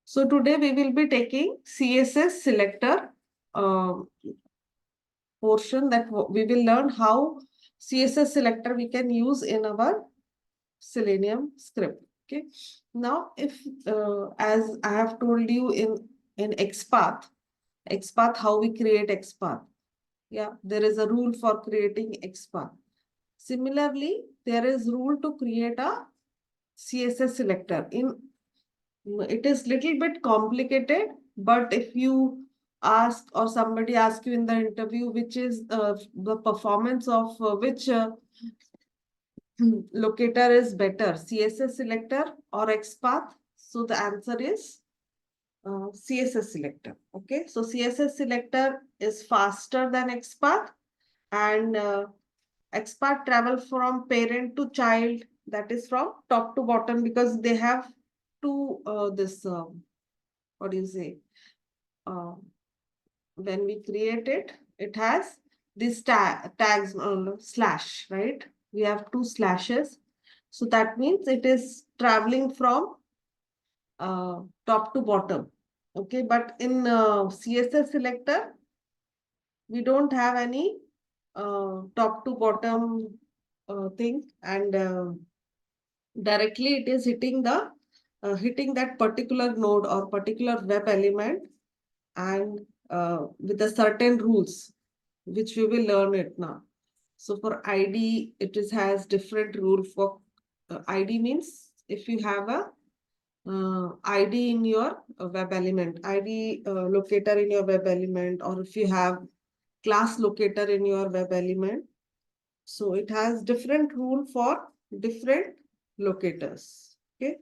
So today we will be taking CSS selector portion that we will learn how CSS selector we can use in our Selenium script. Okay. Now, if as I have told you in XPath how we create XPath. Yeah, there is a rule for creating XPath. Similarly, there is rule to create a CSS selector. It is little bit complicated, but if you ask or somebody asks you in the interview which is the performance of which locator is better, CSS selector or XPath, so the answer is CSS selector. Okay, so CSS selector is faster than XPath, and XPath travel from parent to child, that is from top to bottom, because they have two this what do you say, uh, when we create it, it has this tags slash, right? We have two slashes, so that means it is traveling from top to bottom. Okay, but in CSS selector we don't have any top to bottom thing, and directly it is hitting the hitting that particular node or particular web element, and with a certain rules which we will learn it now. So for ID it is has different rule. For ID means if you have a ID in your web element, ID locator in your web element, or if you have class locator in your web element, so it has different rule for different locators. Okay.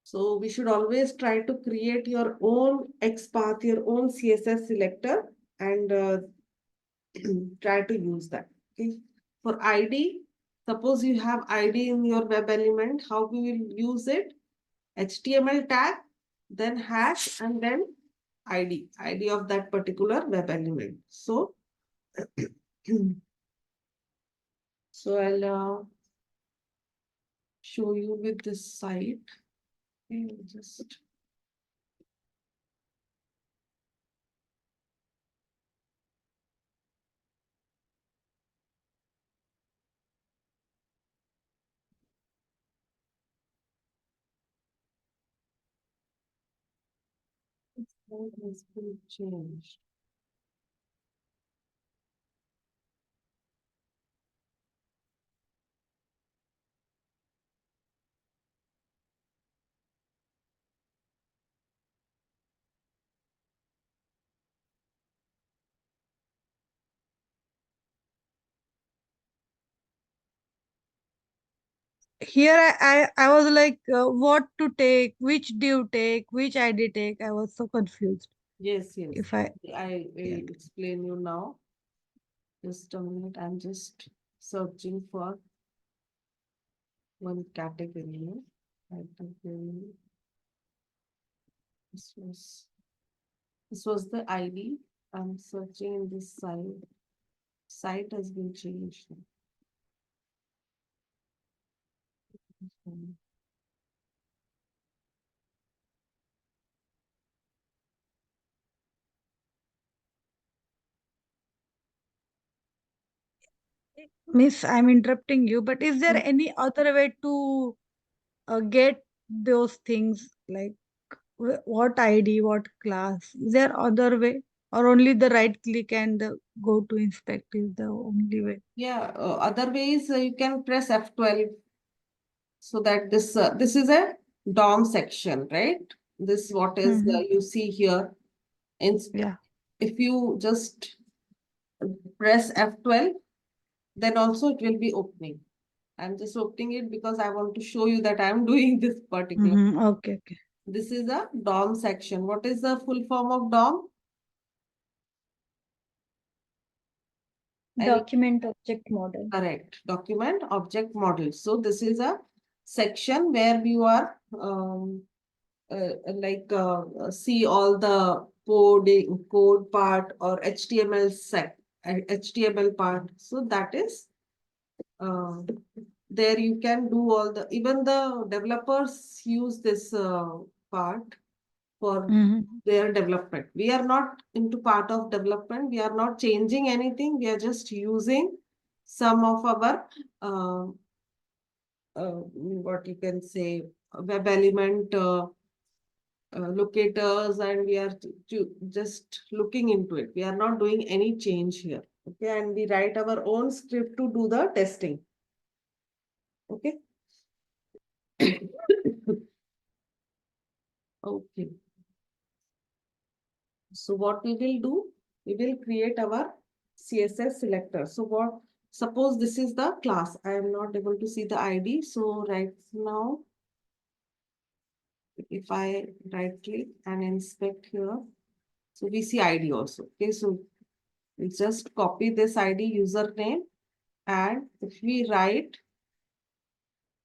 So we should always try to create your own XPath, your own CSS selector, and try to use that. Okay. For ID, suppose you have ID in your web element, how we will use it? HTML tag, then hash, and then ID of that particular web element. So, so I'll show you with this site. Okay, just what has been changed. Here I was like, what to take, which div take, which ID take. I was so confused. Yes, yes. If I I yeah. will explain you now. Just a minute. I'm just searching for one category. Category. This was the ID. I'm searching in this site. Site has been changed. Miss, I'm interrupting you, but is there Mm. any other way to get those things like what ID, what class? Is there other way, or only the right click and the go to inspect is the only way? Yeah, other ways you can press F12, so that this is a DOM section, right? This what is Mm-hmm. you see here. Yeah. If you just press F12, then also it will be opening. I'm just opening it because I want to show you that I'm doing this particular. Mm-hmm. Okay. Okay. This is a DOM section. What is the full form of DOM? Document object model. Correct. Document object model. So this is a section where you are see all the code part or HTML HTML part. So that is uh, there you can do all the, even the developers use this part for their development. We are not into part of development. We are not changing anything. We are just using some of our what you can say, web element locators, and we are just looking into it. We are not doing any change here. Okay, and we write our own script to do the testing. Okay. Okay. So what we will do, we will create our CSS selector. So what, suppose this is the class. I am not able to see the ID. So right now, if I right click and inspect here, so we see ID also. Okay, so we just copy this ID username, and if we write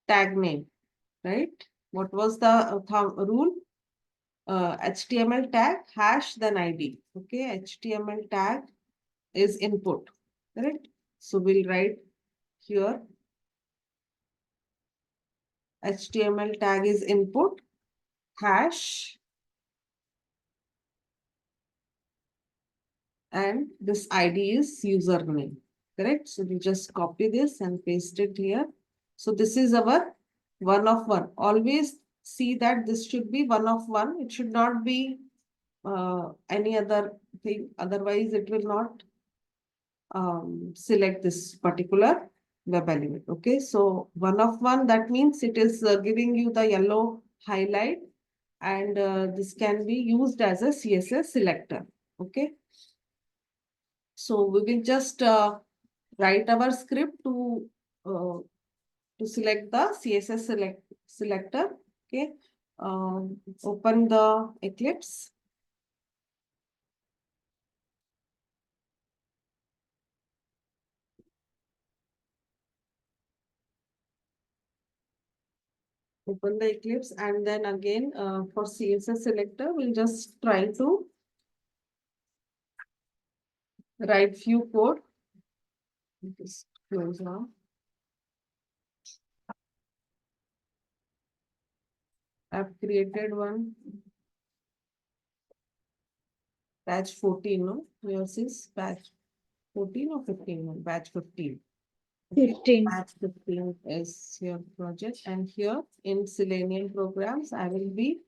tag name, right? What was the rule? HTML tag hash then ID. Okay, HTML tag is input, correct? So we'll write here HTML tag is input hash, and this ID is username, correct? So we just copy this and paste it here. So this is our one of one. Always see that this should be one of one. It should not be any other thing. Otherwise, it will not select this particular web element. Okay, so one of one, that means it is giving you the yellow highlight, and this can be used as a CSS selector. Okay, so we will just write our script to select the CSS selector. Okay, open the Eclipse. Open the Eclipse, and then again for CSS selector, we'll just try to write few code. Just close now. I've created one batch 14, no? Yours is batch 14 or 15? No, batch 15. Okay. 15. Batch 15 is your project, and here in Selenium programs, I will be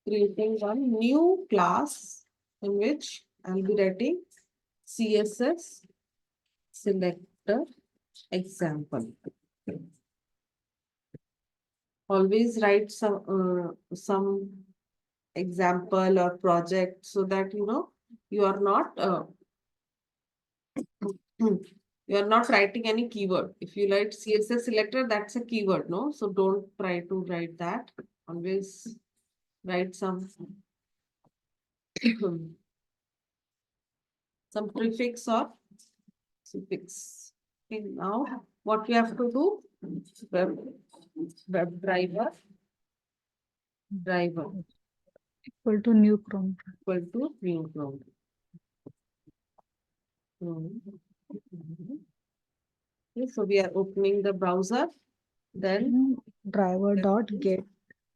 creating one new class in which I'll be writing CSS selector example. Always write some example or project, so that you know you are not you are not writing any keyword. If you write CSS selector, that's a keyword, no? So don't try to write that. Always write some some prefix or suffix. Okay, now what we have to do? Web driver Equal to new Chrome. equal to new Chrome. Okay, so we are opening the browser. Then Driver dot get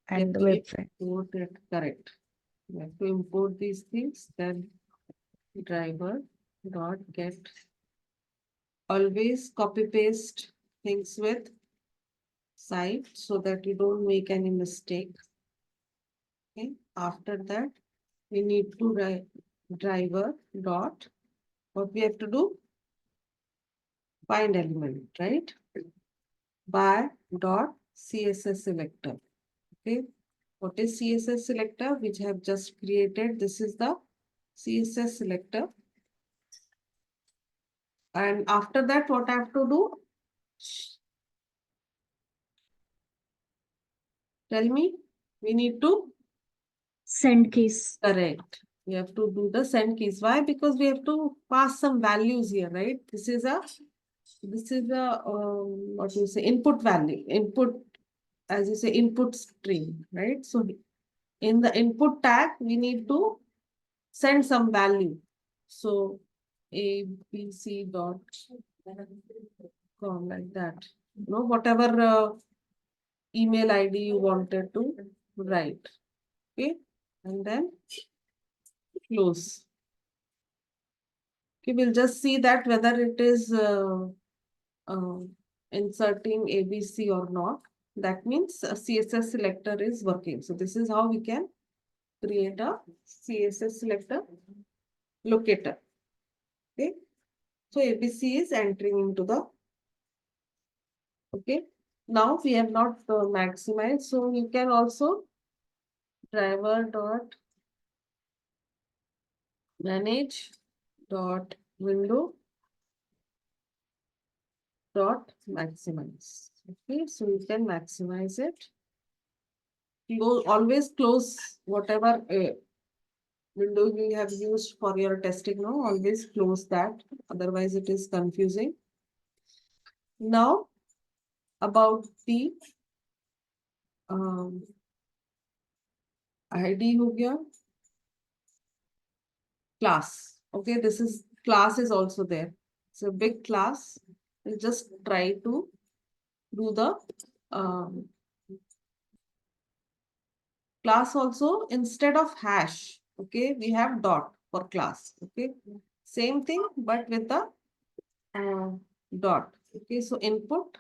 and the website. Import it, correct. We have to import these things. Then driver dot get. Always copy paste things with site so that you don't make any mistake. Okay. After that, we need to write driver dot. What we have to do? Find element, right? By dot CSS selector. Okay. What is CSS selector, which I have just created? This is the CSS selector. And after that, what I have to do? Tell me. We need to Send keys. correct. We have to do the send keys. Why? Because we have to pass some values here, right? This is a what you say, input value, input, as you say, input string, right? So in the input tag, we need to send some value. So ABC dot com, like that. whatever email ID you wanted to write. Okay, and then close. Okay, we'll just see that whether it is uh, inserting ABC or not. That means a CSS selector is working. So this is how we can create a CSS selector locator. Okay, so ABC is entering into the. Okay, now we have not maximized, so you can also driver dot manage dot window dot maximize. Okay, so you can maximize it. Always close whatever window you have used for your testing now. Always close that, otherwise it is confusing. Now about the ID हो गया, class. Okay, this is class is also there. It's a big class. We'll just try to do the class also instead of hash. Okay, we have dot for class. Okay, same thing but with the dot. Okay, so input,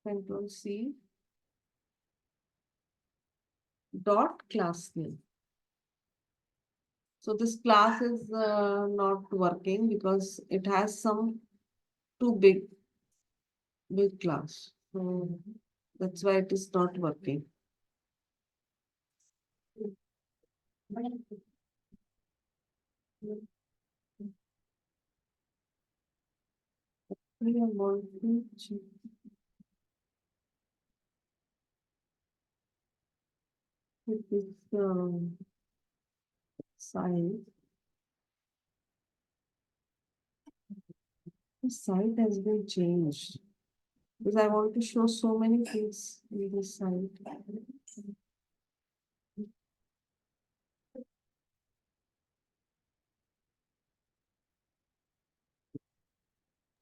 Control C, dot class name. So this class is not working because it has some too big class. So that's why it is not working. We want to check this site. The site has been changed because I want to show so many things in this site.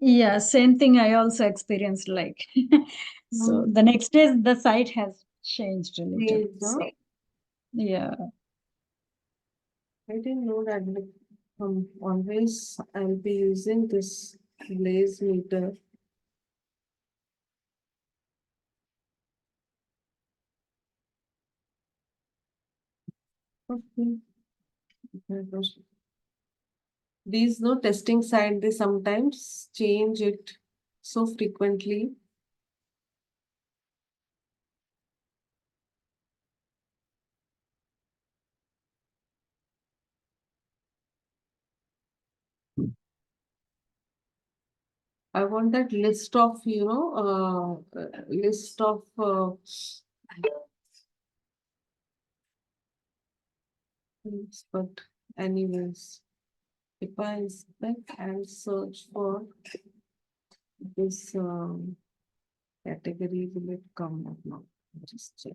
Yeah, same thing I also experienced like. So the next day the site has changed a little. So, yeah. I didn't know that. Always I'll be using this blaze meter. Okay. These no testing site, they sometimes change it so frequently. I want that list of, list of but anyways, if I inspect and search for this category, will it come or not? Just check.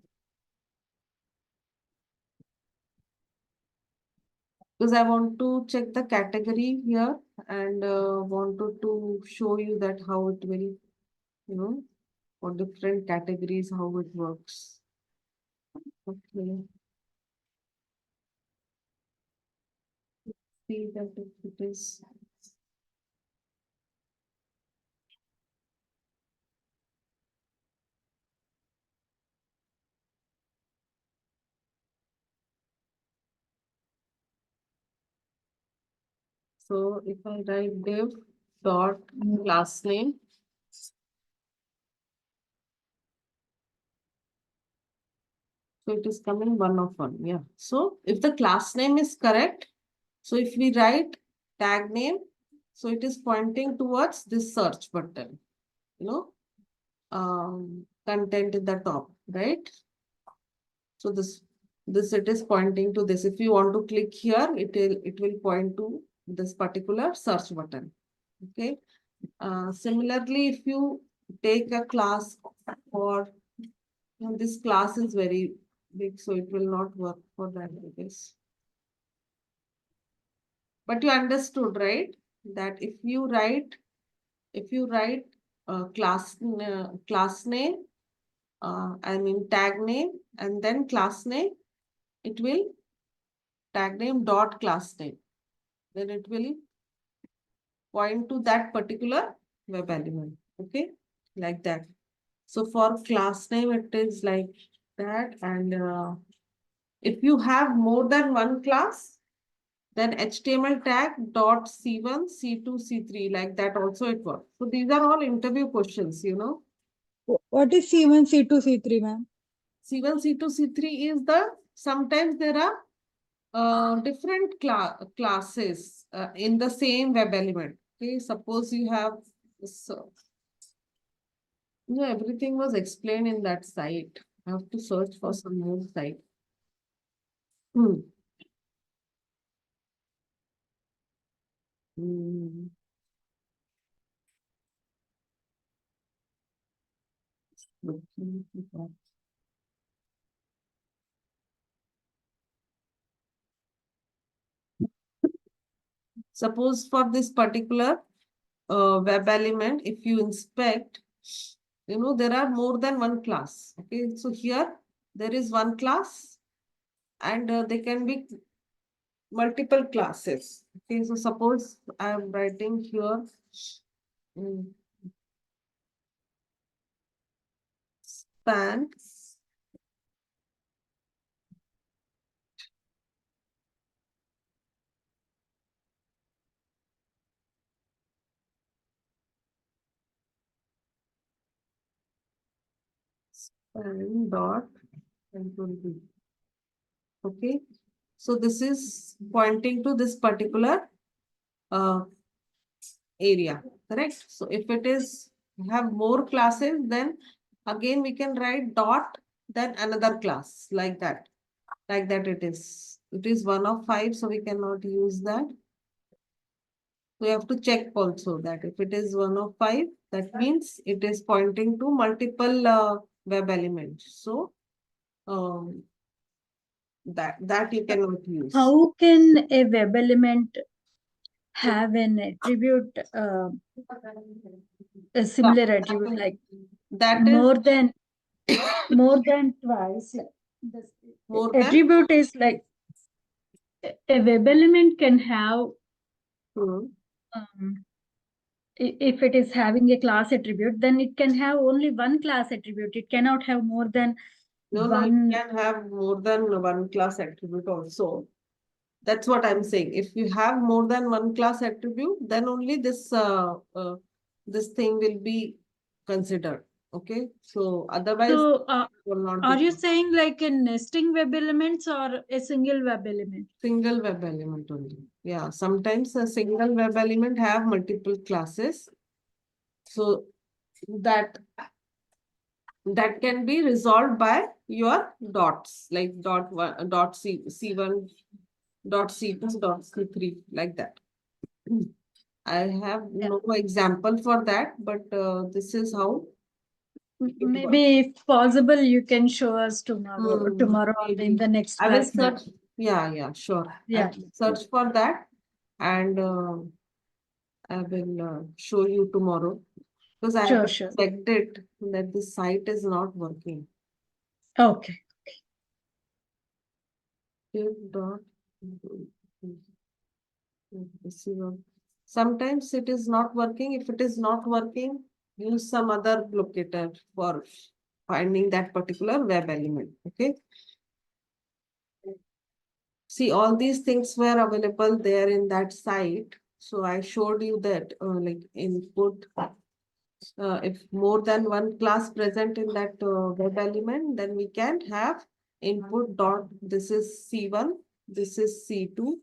Because I want to check the category here and wanted to show you that how it will, for different categories, how it works. Okay. See that if it is. So if I write div dot class name, so it is coming 1 of 1. Yeah. So if the class name is correct, so if we write tag name, so it is pointing towards this search button, content in the top, right? So this it is pointing to this. If you want to click here, it will point to this particular search button. Okay. Similarly, if you take a class for this class is very big, so it will not work for that, I guess. But you understood, right? that if you write class name, I mean tag name, and then class name, it will tag name dot class name. Then it will point to that particular web element. Okay, like that. So for class name, it is like that. And if you have more than one class, then HTML tag dot C1, C2, C3, like that also it works. So these are all interview questions, you know. What is C1, C2, C3, ma'am? C1, C2, C3 is sometimes there are different classes in the same web element. Okay, suppose you have, so, everything was explained in that site. I have to search for some more site. Hmm. Hmm. Suppose for this particular web element, if you inspect, there are more than one class. Okay, so here there is one class, and they can be multiple classes. Okay, so suppose I am writing here mm, span span dot control B. Okay, so this is pointing to this particular uh, area, correct? So if it is have more classes, then again we can write dot, then another class, like that. Like that it is. It is 1 of 5, so we cannot use that. We have to check also that if it is 1 of 5, that means it is pointing to multiple web elements. So that you cannot use. How can a web element have an attribute, a similar attribute, like that is more than twice? The more than attribute is like a web element can have, um, if it is having a class attribute, then it can have only one class attribute. It cannot have more than no, one. it can have more than one class attribute also. That's what I'm saying. If you have more than one class attribute, then only this thing will be considered. Okay, so otherwise So, will not are be you saying like a nesting web elements or a single web element? single web element only. Yeah, sometimes a single web element have multiple classes. So that can be resolved by your dots, like dot one, dot C1, dot C2, dot C3, like that. I have no example for that, but this is how it works. Maybe if possible, you can show us tomorrow or Maybe. in the next I will class. ma'am. search. Yeah, sure. I Yeah. will search for that, and I will show you tomorrow, because I have Sure. checked it that the site is not working. Okay. Dot. Sometimes it is not working. If it is not working, use some other locator for finding that particular web element. Okay. See, all these things were available there in that site. So I showed you that like input. If more than one class present in that web element, then we can have input dot, this is C1, this is C2,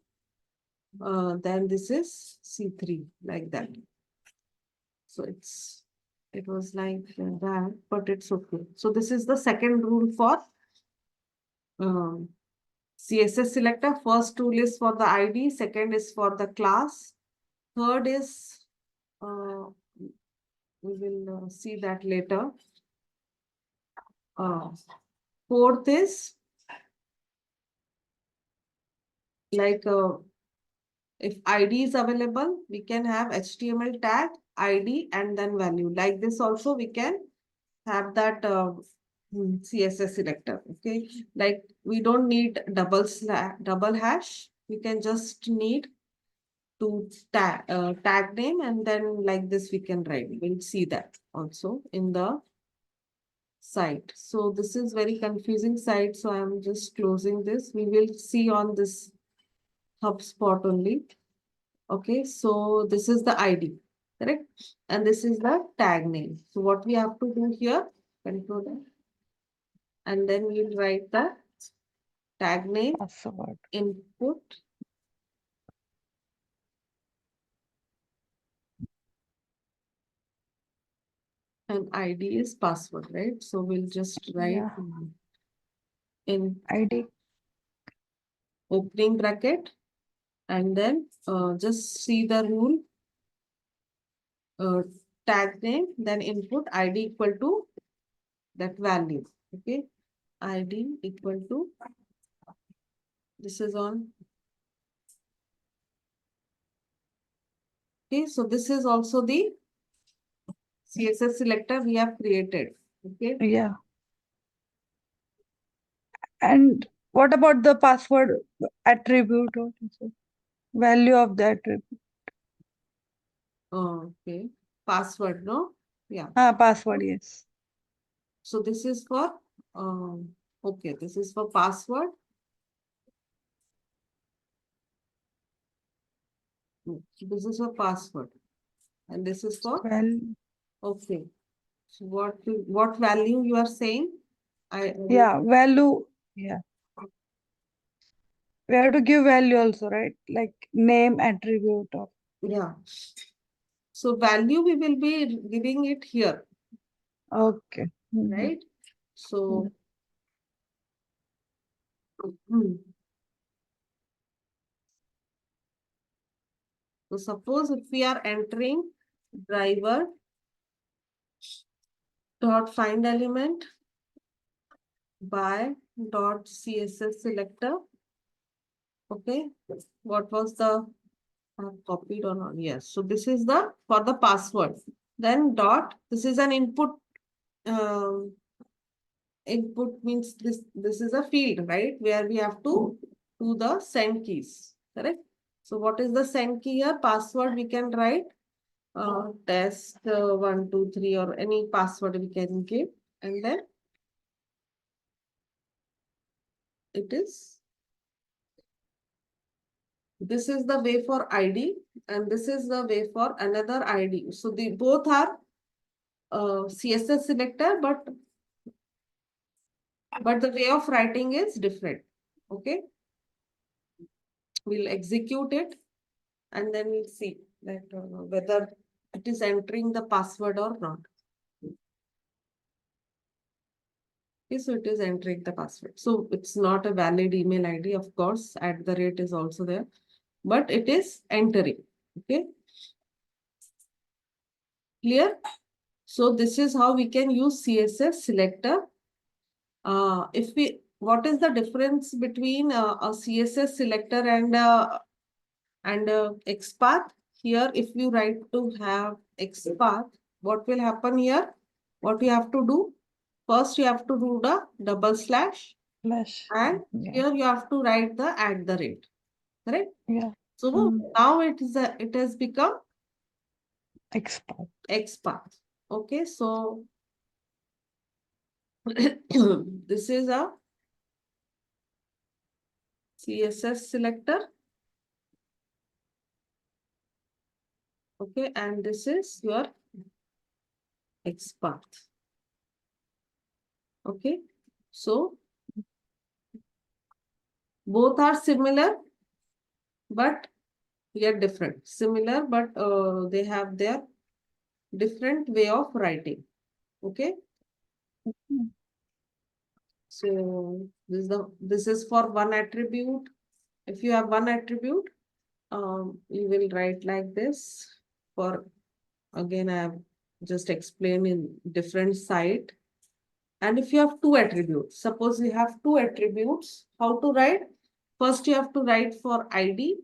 then this is C3, like that. So it was like that, but it's okay. So this is the second rule for CSS selector. First rule is for the ID, second is for the class, third is we will see that later. Fourth is like if ID is available, we can have HTML tag, ID, and then value. Like this also we can have that CSS selector. Okay, like we don't need double hash. We can just need to tag name, and then like this we can write. We'll see that also in the site. So this is very confusing site. So I'm just closing this. We will see on this HubSpot only. Okay, so this is the ID, correct? And this is the tag name. So what we have to do here, control F, and then we'll write the tag name, Password. input, and ID is password, right? So we'll just write Yeah. in ID. opening bracket, and then just see the rule, tag name, then input ID equal to that value. Okay, ID equal to, this is on. Okay, so this is also the CSS selector we have created. Okay, Yeah. And what about the password attribute or value of the attribute? okay, password, no? Yeah. Password, yes. So this is for, okay, this is for password. This is for password. And this is for, Well, okay. So what value you are saying? yeah, value. Yeah. We have to give value also, right? Like name, attribute of. Yeah. So value we will be giving it here, Okay. Mhm. right? So, so suppose if we are entering driver dot find element by dot CSS selector. Okay, what was the copied or not? Yes. So this is the for the password. Then dot. This is an input. Um, Input means this is a field, right? Where we have to do the send keys. Correct. So what is the send key here? Password we can write. Test 1, 2, 3 or any password we can give, and then it is. This is the way for ID, and this is the way for another ID. So the both are CSS selector, but the way of writing is different. Okay, we'll execute it, and then we'll see that whether it is entering the password or not. Okay, so it is entering the password. So it's not a valid email ID, of course, @ is also there, but it is entering. Okay, clear? So this is how we can use CSS selector. What is the difference between a CSS selector and XPath? Here, if you write to have XPath, what will happen here? What you have to do? First, you have to do the double slash, Slash. and Yeah. here you have to write the @, correct? Yeah. So now it has become Export. XPath. Okay, so this is a CSS selector. Okay, and this is your XPath. Okay, so both are similar, but yet different. Similar, but they have their different way of writing. Okay, so this is for one attribute. If you have one attribute, you will write like this. For again, I have just explained in different site. And if you have two attributes, suppose you have two attributes, how to write? First, you have to write for ID